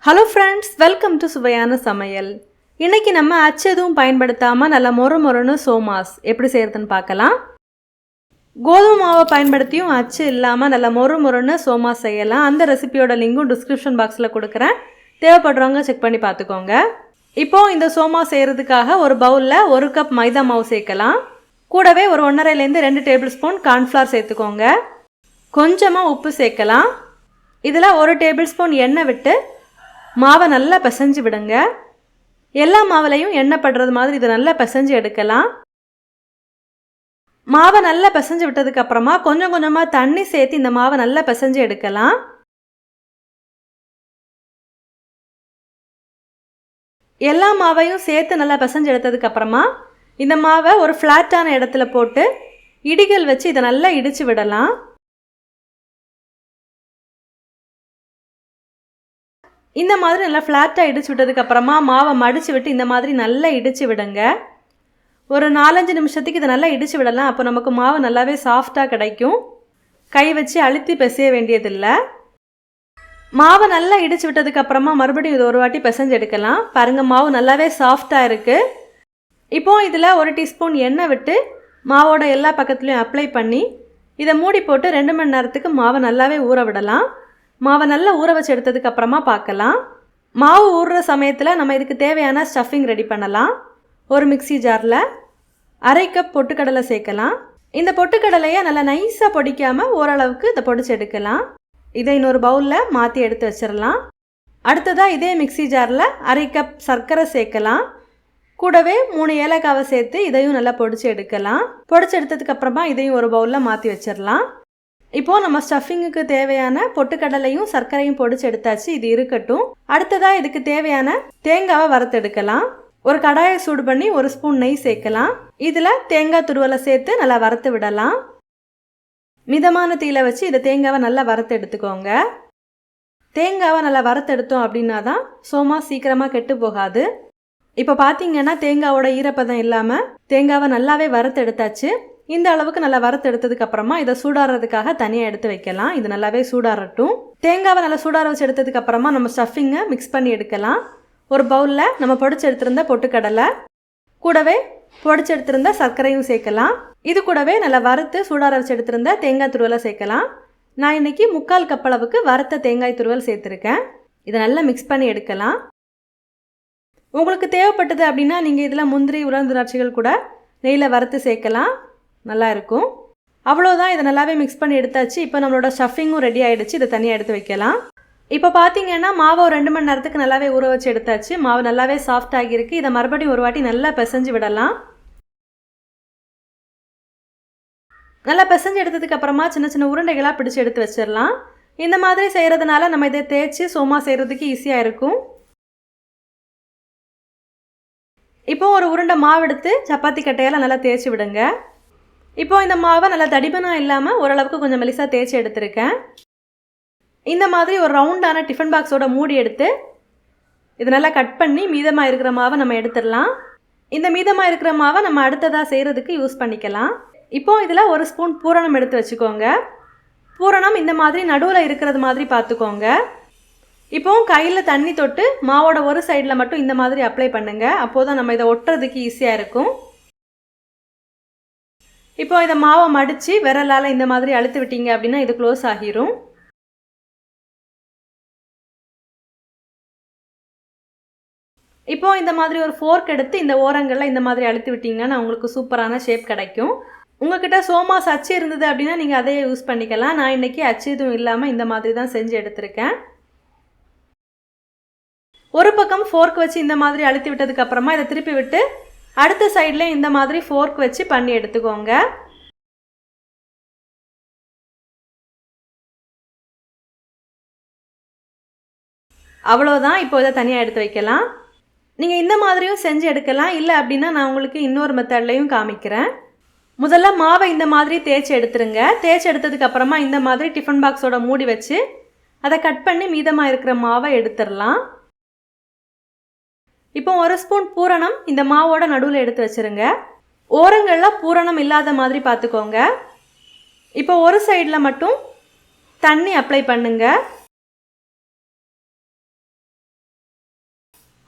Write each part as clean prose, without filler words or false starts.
Hello friends, welcome to Suvaiyana Samayal. இன்னைக்கு நம்ம அச்சு எதுவும் பயன்படுத்தாம நல்ல மொறுமொறுன்னு சோமாஸ் எப்படி செய்யறதுன்னு பார்க்கலாம். கோதுமை மாவை பயன்படுத்தியும் அச்சு இல்லாம நல்ல மொறுமொறுன்னு சோமாஸ் செய்யலாம். அந்த ரெசிபியோட லிங்கும் டிஸ்கிரிப்ஷன் பாக்ஸ்ல கொடுக்கிறேன். தேவைப்படுறவங்க செக் பண்ணி பார்த்துக்கோங்க. இப்போ இந்த சோமாஸ் செய்யறதுக்காக ஒரு பவுல்ல 1 கப் மைதா மாவு சேர்க்கலாம். கூடவே ஒரு 1.5 ல இருந்து 2 டேபிள் ஸ்பூன் கார்ன்ஃப்ளவர் சேர்த்துக்கோங்க. கொஞ்சமா உப்பு சேர்க்கலாம். இதுல 1 டேபிள் ஸ்பூன் எண்ணெய் விட்டு மாவை நல்லா பிசைஞ்சு விடுங்க. எல்லா மாவுலையும் எண்ணெய் படுறது மாதிரி இதை நல்லா பிசைஞ்சு எடுக்கலாம். மாவை நல்லா பிசைஞ்சு விட்டதுக்கு அப்புறமா கொஞ்சம் கொஞ்சமா தண்ணி சேர்த்து இந்த மாவை நல்லா பிசைஞ்சு எடுக்கலாம். எல்லா மாவையும் சேர்த்து நல்லா பிசைஞ்சு எடுத்ததுக்கு அப்புறமா இந்த மாவை ஒரு ஃப்ளாட்டான இடத்துல போட்டு இடிகள் வச்சு இதை நல்லா இடிச்சு விடலாம். இந்த மாதிரி நல்லா ஃப்ளாட்டாக இடிச்சு விட்டதுக்கு அப்புறமா மாவை மடித்து விட்டு இந்த மாதிரி நல்லா இடித்து விடுங்க. ஒரு 4-5 நிமிஷத்துக்கு இதை நல்லா இடித்து விடலாம். அப்போ நமக்கு மாவு நல்லாவே சாஃப்டாக கிடைக்கும். கை வச்சு அழுத்தி பிசைய வேண்டியதில்லை. மாவை நல்லா இடித்து விட்டதுக்கு அப்புறமா மறுபடியும் இது ஒரு வாட்டி பிசைஞ்சு எடுக்கலாம். பாருங்கள், மாவு நல்லாவே சாஃப்டாக இருக்குது. இப்போது இதில் 1 டீஸ்பூன் எண்ணெய் விட்டு மாவோட எல்லா பக்கத்துலையும் அப்ளை பண்ணி இதை மூடி போட்டு 2 மணி நேரத்துக்கு மாவை நல்லாவே ஊற விடலாம். மாவை நல்லா ஊற வச்சு எடுத்ததுக்கு அப்புறமா பார்க்கலாம். மாவு ஊறுற சமயத்தில் நம்ம இதுக்கு தேவையான ஸ்டஃபிங் ரெடி பண்ணலாம். ஒரு மிக்சி ஜாரில் 1/2 கப் பொட்டுக்கடலை சேர்க்கலாம். இந்த பொட்டுக்கடலையை நல்லா நைஸாக பொடிக்காமல் ஓரளவுக்கு இதை பொடிச்சு எடுக்கலாம். இதை இன்னொரு பவுலில் மாற்றி எடுத்து வச்சிடலாம். அடுத்ததாக இதே மிக்சி ஜாரில் 1/2 கப் சர்க்கரை சேர்க்கலாம். கூடவே 3 ஏலக்காவை சேர்த்து இதையும் நல்லா பொடிச்சு எடுக்கலாம். பொடிச்சு எடுத்ததுக்கு அப்புறமா இதையும் ஒரு பவுலில் மாற்றி வச்சிடலாம். இப்போது நம்ம ஸ்டஃபிங்குக்கு தேவையான பொட்டுக்கடலையும் சர்க்கரையும் பொடிச்சு எடுத்தாச்சு. இது இருக்கட்டும். அடுத்ததாக இதுக்கு தேவையான தேங்காவை வறுத்தெடுக்கலாம். ஒரு கடாயை சூடு பண்ணி 1 ஸ்பூன் நெய் சேர்க்கலாம். இதில் தேங்காய் துருவலை சேர்த்து நல்லா வறுத்து விடலாம். மிதமான தீயில வச்சு இதை தேங்காவை நல்லா வறுத்து எடுத்துக்கோங்க. தேங்காவை நல்லா வறுத்தெடுத்தோம் அப்படின்னா தான் சோமா சீக்கிரமாக கெட்டு போகாது. இப்போ பார்த்தீங்கன்னா தேங்காவோட ஈரப்பதம் இல்லாமல் தேங்காவை நல்லாவே வறுத்து எடுத்தாச்சு. இந்த அளவுக்கு நல்லா வறுத்து எடுத்ததுக்கு அப்புறமா இதை சூடாடுறதுக்காக தனியாக எடுத்து வைக்கலாம். இது நல்லாவே சூடாறட்டும். தேங்காவை நல்லா சூடார வச்சு எடுத்ததுக்கு அப்புறமா நம்ம ஸ்டஃபிங்கை மிக்ஸ் பண்ணி எடுக்கலாம். ஒரு பவுலில் நம்ம பொடிச்சு எடுத்திருந்த பொட்டுக்கடலை கூடவே பொடிச்சு எடுத்திருந்த சர்க்கரையும் சேர்க்கலாம். இது கூடவே நல்லா வறுத்து சூடார வச்சு எடுத்திருந்த தேங்காய் துருவலை சேர்க்கலாம். நான் இன்னைக்கு 3/4 கப் அளவுக்கு வறுத்த தேங்காய் துருவல் சேர்த்துருக்கேன். இதை நல்லா மிக்ஸ் பண்ணி எடுக்கலாம். உங்களுக்கு தேவைப்பட்டது அப்படின்னா நீங்கள் இதில் முந்திரி உலர்ந்த திராட்சைகள் கூட நெய்யில் வறுத்து சேர்க்கலாம். நல்லா இருக்கும். அவ்வளோதான், இதை நல்லாவே மிக்ஸ் பண்ணி எடுத்தாச்சு. இப்போ நம்மளோட ஸ்டஃபிங்கும் ரெடி ஆகிடுச்சு. இதை தனியாக எடுத்து வைக்கலாம். இப்போ பார்த்தீங்கன்னா மாவை ஒரு 2 மணி நேரத்துக்கு நல்லாவே ஊற வச்சு எடுத்தாச்சு. மாவு நல்லாவே சாஃப்ட் ஆகியிருக்கு. இதை மறுபடியும் ஒரு வாட்டி நல்லா பிசைஞ்சு விடலாம். நல்லா பிசைஞ்சு எடுத்ததுக்கு அப்புறமா சின்ன சின்ன உருண்டைகளாக பிடிச்சி எடுத்து வச்சிடலாம். இந்த மாதிரி செய்கிறதுனால நம்ம இதை தேய்ச்சி சோமா செய்கிறதுக்கு ஈஸியாக இருக்கும். இப்போ ஒரு உருண்டை மாவு எடுத்து சப்பாத்தி கட்டையால் நல்லா தேய்ச்சி விடுங்க. இப்போது இந்த மாவை நல்லா தடிமனாக இல்லாமல் ஓரளவுக்கு கொஞ்சம் மெலிசாக தேய்ச்சி எடுத்துருக்கேன். இந்த மாதிரி ஒரு ரவுண்டான டிஃபன் பாக்ஸோட மூடி எடுத்து இது நல்லா கட் பண்ணி மீதமாக இருக்கிற மாவை நம்ம எடுத்துடலாம். இந்த மீதமாக இருக்கிற மாவை நம்ம அடுத்ததாக செய்கிறதுக்கு யூஸ் பண்ணிக்கலாம். இப்போது இதில் 1 ஸ்பூன் பூரணம் எடுத்து வச்சுக்கோங்க. பூரணம் இந்த மாதிரி நடுவில் இருக்கிறது மாதிரி பார்த்துக்கோங்க. இப்போது கையில் தண்ணி தொட்டு மாவோட ஒரு சைடில் மட்டும் இந்த மாதிரி அப்ளை பண்ணுங்கள். அப்போது தான் நம்ம இதை ஒட்டுறதுக்கு ஈஸியாக இருக்கும். இப்போ இதை மாவை மடித்து விரலால் இந்த மாதிரி அழுத்து விட்டீங்க அப்படின்னா இது க்ளோஸ் ஆகிரும். இப்போ இந்த மாதிரி ஒரு ஃபோர்க் எடுத்து இந்த ஓரங்களில் இந்த மாதிரி அழுத்தி விட்டிங்கன்னா உங்களுக்கு சூப்பரான ஷேப் கிடைக்கும். உங்ககிட்ட சோமாஸ் அச்சு இருந்தது அப்படின்னா நீங்கள் அதையே யூஸ் பண்ணிக்கலாம். நான் இன்றைக்கி அச்சு எதுவும் இல்லாமல் இந்த மாதிரி தான் செஞ்சு எடுத்திருக்கேன். ஒரு பக்கம் ஃபோர்க் வச்சு இந்த மாதிரி அழுத்தி விட்டதுக்கு அப்புறமா இதை திருப்பி விட்டு அடுத்த சைடில் இந்த மாதிரி ஃபோர்க் வச்சு பண்ணி எடுத்துக்கோங்க. அவ்வளோதான். இப்போ இதை தனியாக எடுத்து வைக்கலாம். நீங்கள் இந்த மாதிரியும் செஞ்சு எடுக்கலாம். இல்லை அப்படின்னா நான் உங்களுக்கு இன்னொரு மெத்தட்லையும் காமிக்கிறேன். முதல்ல மாவை இந்த மாதிரி தேய்ச்சி எடுத்துருங்க. தேய்ச்சி எடுத்ததுக்கு அப்புறமா இந்த மாதிரி டிஃபன் பாக்ஸோட மூடி வச்சு அதை கட் பண்ணி மீதமாக இருக்கிற மாவை எடுத்துடலாம். இப்போ 1 ஸ்பூன் பூரணம் இந்த மாவோட நடுவில் எடுத்து வச்சுருங்க. ஓரங்களில் பூரணம் இல்லாத மாதிரி பார்த்துக்கோங்க. இப்போ ஒரு சைடில் மட்டும் தண்ணி அப்ளை பண்ணுங்க.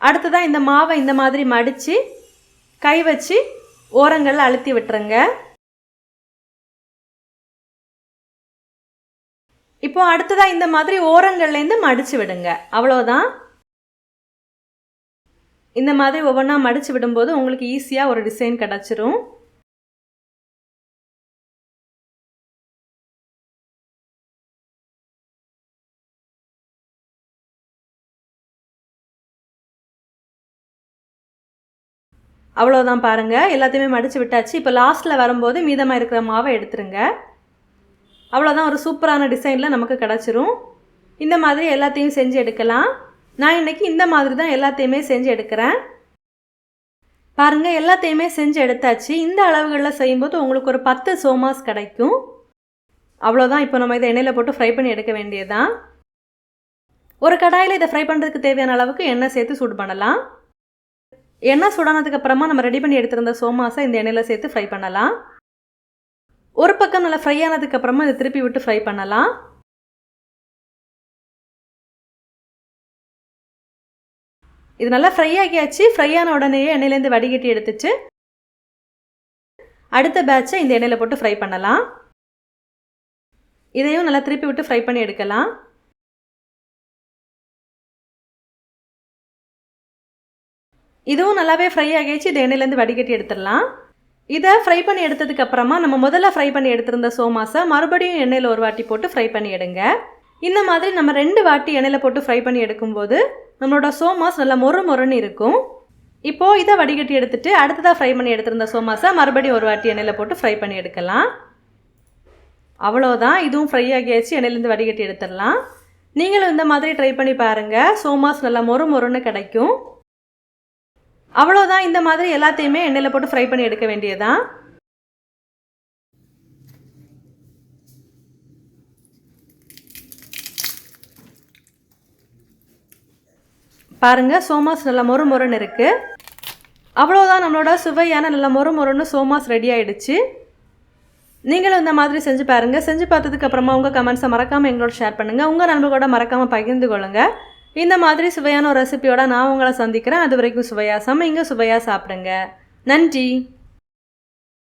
அடுத்ததாக இந்த மாவை இந்த மாதிரி மடித்து கை வச்சு ஓரங்களில் அழுத்தி விட்டுருங்க. இப்போ அடுத்ததாக இந்த மாதிரி ஓரங்கள்லேருந்து மடித்து விடுங்க. அவ்வளோதான். இந்த மாதிரி ஒவ்வொன்றா மடித்து விடும்போது உங்களுக்கு ஈஸியாக ஒரு டிசைன் கிடச்சிரும். அவ்வளோதான் பாருங்கள், எல்லாத்தையுமே மடித்து விட்டாச்சு. இப்போ லாஸ்ட்டில் வரும்போது மீதமாக இருக்கிற மாவை எடுத்துருங்க. அவ்வளோதான், ஒரு சூப்பரான டிசைனில் நமக்கு கிடச்சிரும். இந்த மாதிரி எல்லாத்தையும் செஞ்சு எடுக்கலாம். நான் இன்றைக்கி இந்த மாதிரி தான் எல்லாத்தையுமே செஞ்சு எடுக்கிறேன். பாருங்கள், எல்லாத்தையுமே செஞ்சு எடுத்தாச்சு. இந்த அளவுகளில் செய்யும்போது உங்களுக்கு ஒரு 10 சோமாஸ் கிடைக்கும். அவ்வளோதான். இப்போ நம்ம இதை எண்ணெயில் போட்டு ஃப்ரை பண்ணி எடுக்க வேண்டியதுதான். ஒரு கடாயில் இதை ஃப்ரை பண்ணுறதுக்கு தேவையான அளவுக்கு எண்ணெய் சேர்த்து சூடு பண்ணலாம். எண்ணெய் சூடானதுக்கப்புறமா நம்ம ரெடி பண்ணி எடுத்திருந்த சோமாஸை இந்த எண்ணெயில் சேர்த்து ஃப்ரை பண்ணலாம். ஒரு பக்கம் நல்லா ஃப்ரை ஆனதுக்கப்புறமா இதை திருப்பி விட்டு ஃப்ரை பண்ணலாம். இது நல்லா ஃப்ரை ஆகியாச்சு. ஃப்ரை ஆன உடனேயே எண்ணெயிலேருந்து வடிகட்டி எடுத்துச்சு அடுத்த பேட்சை இந்த எண்ணெயில் போட்டு ஃப்ரை பண்ணலாம். இதையும் நல்லா திருப்பி விட்டு ஃப்ரை பண்ணி எடுக்கலாம். இதுவும் நல்லாவே ஃப்ரை ஆகிடுச்சு. இதை எண்ணெயிலேருந்து வடிகட்டி எடுத்துடலாம். இதை ஃப்ரை பண்ணி எடுத்ததுக்கப்புறமா நம்ம முதல்ல ஃப்ரை பண்ணி எடுத்திருந்த சோமாஸை மறுபடியும் எண்ணெயில் ஒரு வாட்டி போட்டு ஃப்ரை பண்ணி எடுங்க. இந்த மாதிரி நம்ம 2 வாட்டி எண்ணெயில் போட்டு ஃப்ரை பண்ணி எடுக்கும்போது நம்மளோட சோமாஸ் நல்லா மொறுன்னு இருக்கும். இப்போது இதை வடிகட்டி எடுத்துகிட்டு அடுத்ததாக ஃப்ரை பண்ணி எடுத்திருந்த சோமாஸை மறுபடியும் ஒரு வாட்டி எண்ணெயில் போட்டு ஃப்ரை பண்ணி எடுக்கலாம். அவ்வளோதான், இதுவும் ஃப்ரை ஆகியாச்சு. எண்ணெயிலேருந்து வடிகட்டி எடுத்துடலாம். நீங்களும் இந்த மாதிரி ட்ரை பண்ணி பாருங்கள். சோமாஸ் நல்லா மொறுன்னு கிடைக்கும். அவ்வளோதான், இந்த மாதிரி எல்லாத்தையுமே எண்ணெயில் போட்டு ஃப்ரை பண்ணி எடுக்க வேண்டியதான். பாருங்கள், சோமாஸ் நல்லா மொறுன்னு இருக்குது. அவ்வளோதான், நம்மளோட சுவையான நல்லா மொறுன்னு சோமாஸ் ரெடி ஆகிடுச்சு. நீங்களும் இந்த மாதிரி செஞ்சு பாருங்கள். செஞ்சு பார்த்ததுக்கப்புறமா உங்கள் கமெண்ட்ஸை மறக்காமல் எங்களோட ஷேர் பண்ணுங்கள். உங்கள் நண்பர்களோட மறக்காமல் பகிர்ந்து கொள்ளுங்கள். இந்த மாதிரி சுவையான ஒரு ரெசிபியோட நான் உங்களை சந்திக்கிறேன். அது வரைக்கும் சுவையாக சமைங்க, சுவையாக சாப்பிடுங்க. நன்றி.